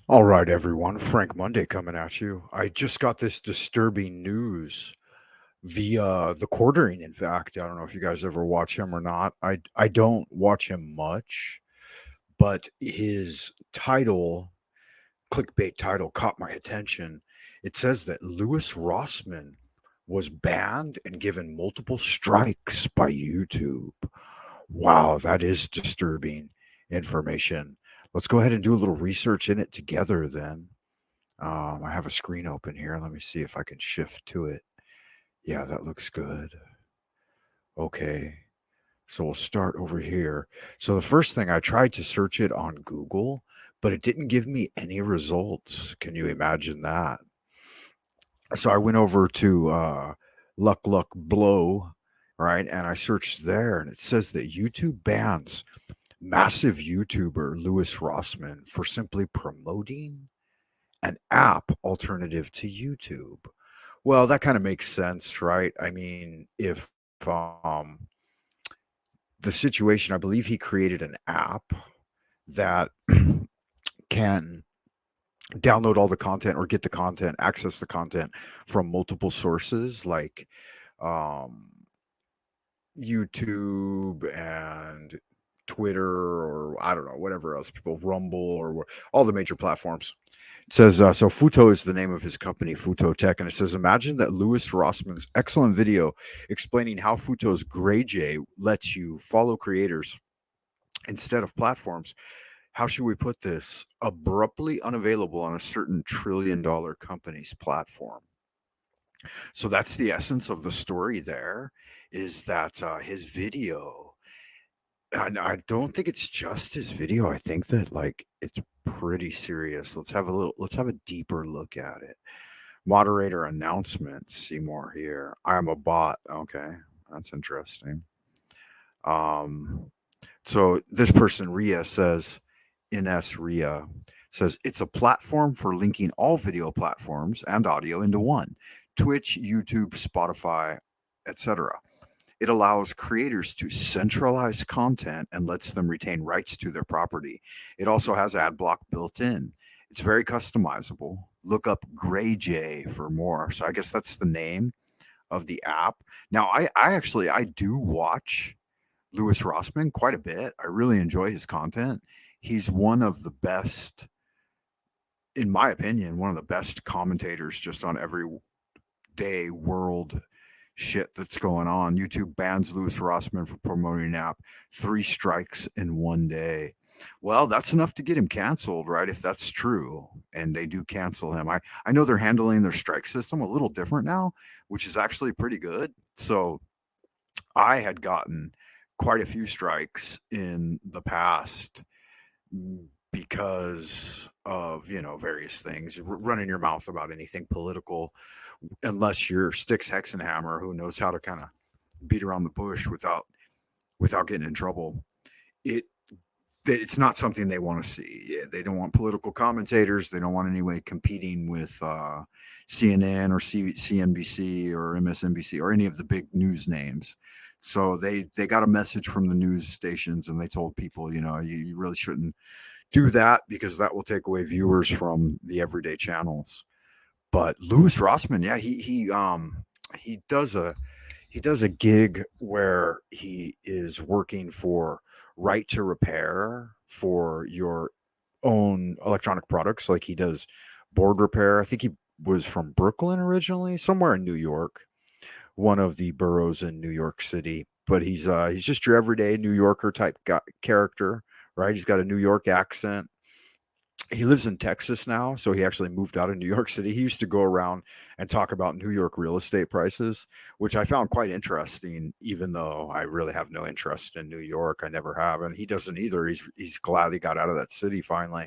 All right, everyone. Frank Monday coming at you. I just got this disturbing news via the quartering. In fact, I don't know if you guys ever watch him or not. I don't watch him much, but his title, clickbait title, caught my attention. It says that Louis Rossmann was banned and given multiple strikes by YouTube. Wow, that is disturbing information. Let's go ahead and do a little research in it together then. I have a screen open here. Let me see if I can shift to it. Yeah, that looks good. Okay. So we'll start over here. So the first thing I tried to search it on Google, but it didn't give me any results. Can you imagine that? So I went over to Luck Blow, right? And I searched there and it says that YouTube bans massive YouTuber Louis Rossmann for simply promoting an app alternative to YouTube. Well, that kind of makes sense, right? I mean, if the situation, I believe he created an app that can download all the content or get the content, access the content from multiple sources like um, YouTube and Twitter, or I don't know, whatever else people, Rumble, or all the major platforms. It says, so Futo is the name of his company, Futo Tech. And it says, imagine that Louis Rossmann's excellent video explaining how Futo's GrayJay lets you follow creators instead of platforms. How should we put this? Abruptly unavailable on a certain $1 trillion company's platform. So that's the essence of the story there, is that his video, and I don't think it's just his video. I think that like it's pretty serious. Let's have a deeper look at it. Moderator announcements. See more here. I'm a bot. Okay, that's interesting. Um, so this person Ria says, Ines Ria says it's a platform for linking all video platforms and audio into one: Twitch, YouTube, Spotify, etc. It allows creators to centralize content and lets them retain rights to their property. It also has adblock built in. It's very customizable. Look up GrayJay for more. So I guess that's the name of the app. Now I do watch Louis Rossmann quite a bit. I really enjoy his content. He's one of the best, in my opinion, one of the best commentators just on every day world shit that's going on. YouTube bans Louis Rossmann for promoting an app. 3 strikes in one day. Well, that's enough to get him canceled, right? If that's true, and they do cancel him. I know they're handling their strike system a little different now, which is actually pretty good. So I had gotten quite a few strikes in the past because of various things, running your mouth about anything political, unless you're Sticks Hexenhammer, who knows how to kind of beat around the bush without getting in trouble. It it's not something they want to see. Yeah, they don't want political commentators. They don't want anyway competing with CNN or CNBC or MSNBC or any of the big news names. So they got a message from the news stations and they told people, you really shouldn't do that because that will take away viewers from the everyday channels. But Louis Rossmann, yeah, he does a gig where he is working for right to repair for your own electronic products. Like he does board repair. I think he was from Brooklyn originally, somewhere in New York, one of the boroughs in New York City. But he's just your everyday New Yorker type character, right? He's got a New York accent. He lives in Texas now, so he actually moved out of New York City. He used to go around and talk about New York real estate prices, which I found quite interesting, even though I really have no interest in New York. I never have, and he doesn't either. He's glad he got out of that city finally.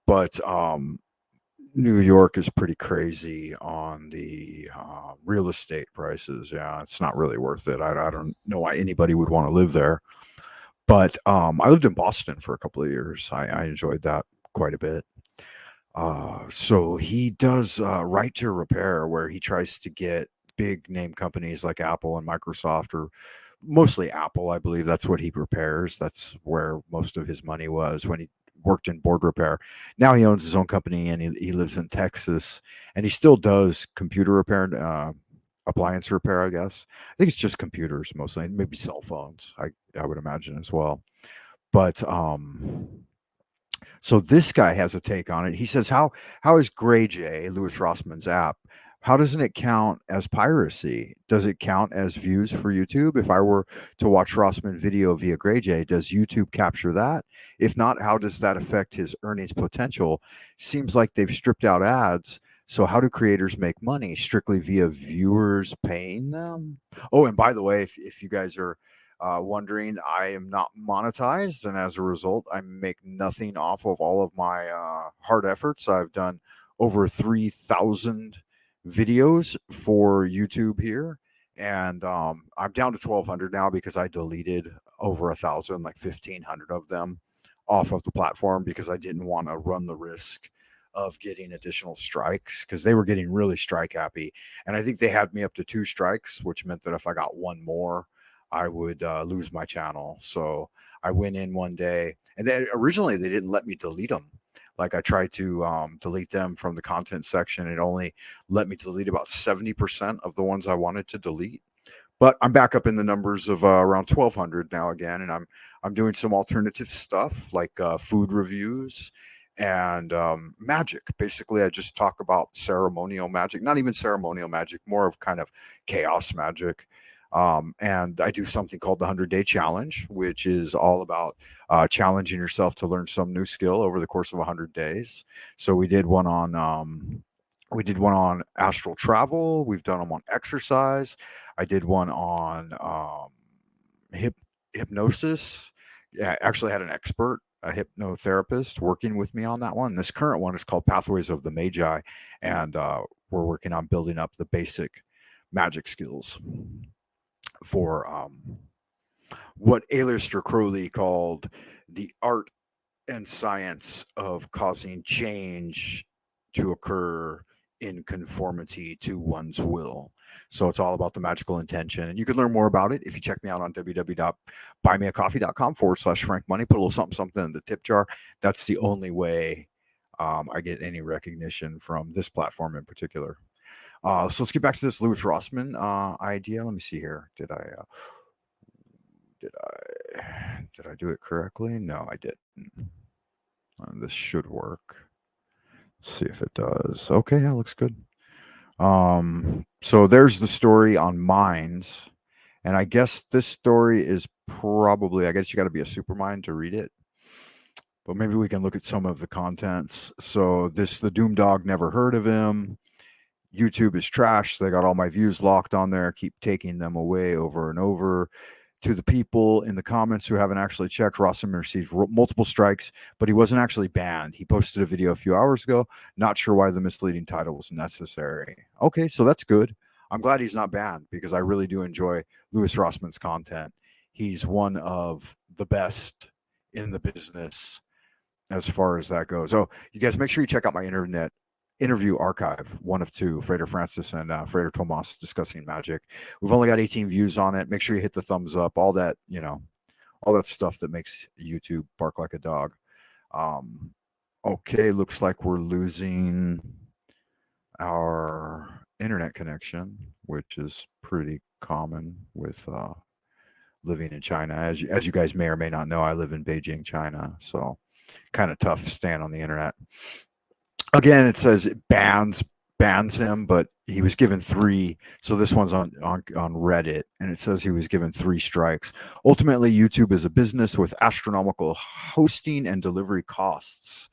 But New York is pretty crazy on the real estate prices. Yeah, it's not really worth it. I don't know why anybody would want to live there. But I lived in Boston for a couple of years. I enjoyed that quite a bit. So he does right to repair, where he tries to get big name companies like Apple and Microsoft, or mostly Apple. I believe that's what he repairs. That's where most of his money was worked in board repair. Now he owns his own company, and he lives in Texas, and he still does computer repair, appliance repair, I guess. I think it's just computers mostly, and maybe cell phones, I would imagine as well. But so this guy has a take on it. He says, how is GrayJay, Louis Rossmann's app, how doesn't it count as piracy? Does it count as views for YouTube? If I were to watch Rossmann video via GrayJay, does YouTube capture that? If not, how does that affect his earnings potential? Seems like they've stripped out ads. So how do creators make money? Strictly via viewers paying them? Oh, and by the way, if you guys are wondering, I am not monetized, and as a result, I make nothing off of all of my hard efforts. I've done over 3,000 videos for YouTube here, and I'm down to 1,200 now because I deleted over 1,000, like 1,500 of them off of the platform because I didn't want to run the risk of getting additional strikes because they were getting really strike happy, and I think they had me up to 2 strikes, which meant that if I got one more, I would lose my channel. So I went in one day, and then originally they didn't let me delete them. Like I tried to delete them from the content section. It only let me delete about 70% of the ones I wanted to delete. But I'm back up in the numbers of around 1,200 now again, and I'm doing some alternative stuff like food reviews and magic. Basically, I just talk about ceremonial magic, not even ceremonial magic, more of kind of chaos magic. And I do something called the 100-Day Challenge, which is all about challenging yourself to learn some new skill over the course of 100 days. So we did one on astral travel. We've done them on exercise. I did one on hypnosis. Yeah, I actually had an expert, a hypnotherapist, working with me on that one. This current one is called Pathways of the Magi, and we're working on building up the basic magic skills for what Aleister Crowley called the art and science of causing change to occur in conformity to one's will. So it's all about the magical intention. And you can learn more about it if you check me out on www.buymeacoffee.com/Frank Money. Put a little something in the tip jar. That's the only way I get any recognition from this platform in particular. So let's get back to this Louis Rossmann idea. Let me see here. Did I do it correctly? No, I didn't. This should work. Let's see if it does. Okay, yeah, looks good. So there's the story on mines, and I guess this story is probably, I guess you got to be a supermind to read it. But maybe we can look at some of the contents. So the Doom Dog never heard of him. YouTube is trash. They got all my views locked on there. Keep taking them away over and over. To the people in the comments who haven't actually checked, Rossmann received multiple strikes, but he wasn't actually banned. He posted a video a few hours ago. Not sure why the misleading title was necessary. Okay, so that's good. I'm glad he's not banned because I really do enjoy Louis Rossmann's content. He's one of the best in the business as far as that goes. So you guys make sure you check out my interview archive, one of 2, Frater Francis and Frater Tomas discussing magic. We've only got 18 views on it. Make sure you hit the thumbs up, all that, all that stuff that makes YouTube bark like a dog. Okay, looks like we're losing our internet connection, which is pretty common with living in China. As you guys may or may not know, I live in Beijing, China, so kind of tough staying on the internet. Again, it says it bans him, but he was given 3. So this one's on Reddit, and it says he was given 3 strikes. Ultimately, YouTube is a business with astronomical hosting and delivery costs.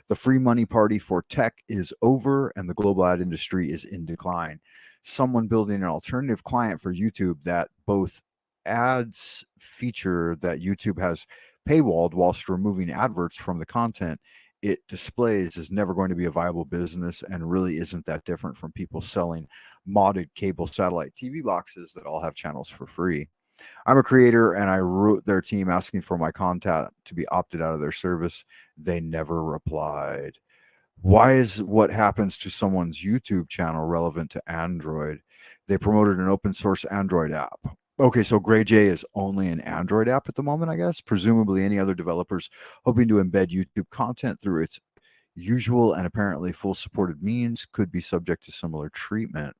The free money party for tech is over, and the global ad industry is in decline. Someone building an alternative client for YouTube that both ads feature that YouTube has paywalled whilst removing adverts from the content it displays is never going to be a viable business and really isn't that different from people selling modded cable satellite TV boxes that all have channels for free. I'm a creator and I wrote their team asking for my contact to be opted out of their service. They never replied. Why is what happens to someone's YouTube channel relevant to Android? They promoted an open source Android app. Okay, so GrayJay is only an Android app at the moment, I guess. Presumably, any other developers hoping to embed YouTube content through its usual and apparently full supported means could be subject to similar treatment.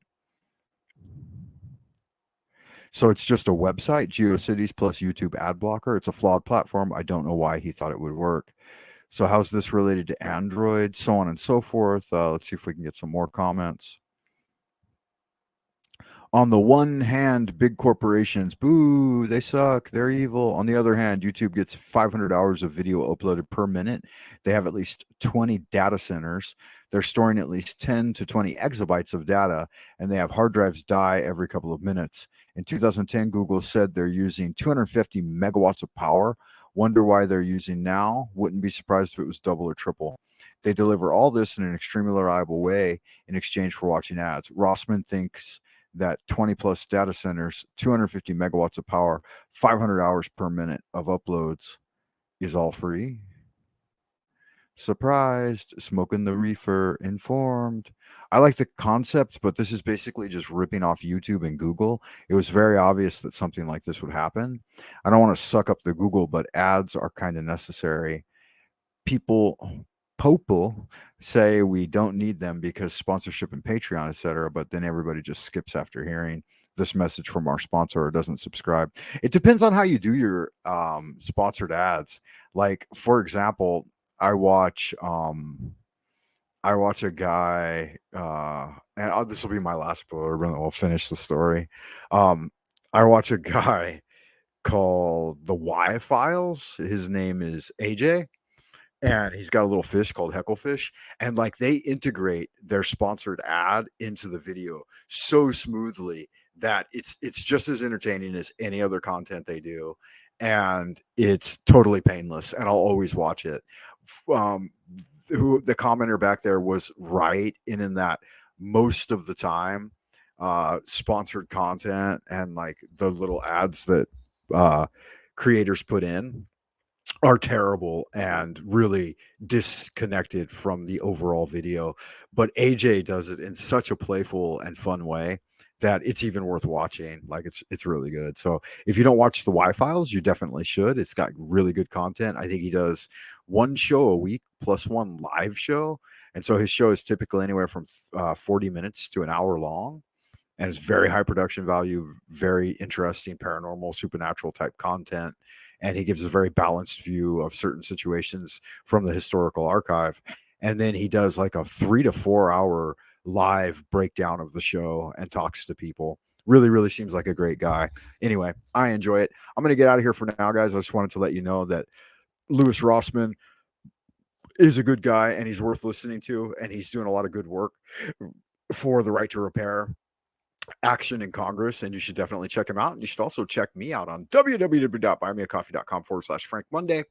So it's just a website, GeoCities plus YouTube ad blocker. It's a flawed platform. I don't know why he thought it would work. So how's this related to Android? So on and so forth. Let's see if we can get some more comments. On the one hand, big corporations, boo, they suck, they're evil. On the other hand, YouTube gets 500 hours of video uploaded per minute. They have at least 20 data centers. They're storing at least 10 to 20 exabytes of data, and they have hard drives die every couple of minutes. In 2010, Google said they're using 250 megawatts of power. Wonder why they're using now? Wouldn't be surprised if it was double or triple. They deliver all this in an extremely reliable way in exchange for watching ads. Rossmann thinks that 20 plus data centers, 250 megawatts of power, 500 hours per minute of uploads is all free. Surprised, smoking the reefer, informed. I like the concept, but this is basically just ripping off YouTube and Google. It was very obvious that something like this would happen. I don't want to suck up the Google, but ads are kind of necessary. People say we don't need them because sponsorship and Patreon, etc. But then everybody just skips after hearing this message from our sponsor or doesn't subscribe. It depends on how you do your sponsored ads. Like, for example, I watch a guy, and this will be my last spoiler, but then we'll finish the story. I watch a guy called the Y Files. His name is AJ, and he's got a little fish called Hecklefish, and like they integrate their sponsored ad into the video so smoothly that it's just as entertaining as any other content they do, and it's totally painless, and I'll always watch it. Um, who the commenter back there was right in that most of the time, sponsored content and like the little ads that uh, creators put in are terrible and really disconnected from the overall video. But AJ does it in such a playful and fun way that it's even worth watching. Like it's really good. So if you don't watch the Y Files, you definitely should. It's got really good content. I think he does one show a week plus one live show. And so his show is typically anywhere from 40 minutes to an hour long. And it's very high production value, very interesting paranormal, supernatural type content. And he gives a very balanced view of certain situations from the historical archive. And then he does like a 3 to 4 hour live breakdown of the show and talks to people. Really, really seems like a great guy. Anyway, I enjoy it. I'm going to get out of here for now, guys. I just wanted to let you know that Louis Rossmann is a good guy and he's worth listening to. And he's doing a lot of good work for the right to repair action in Congress, and you should definitely check him out. And you should also check me out on www.buymeacoffee.com/Frank Monday.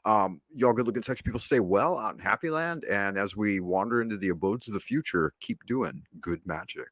Y'all good looking sex people stay well out in Happy Land. And as we wander into the abodes of the future, keep doing good magic.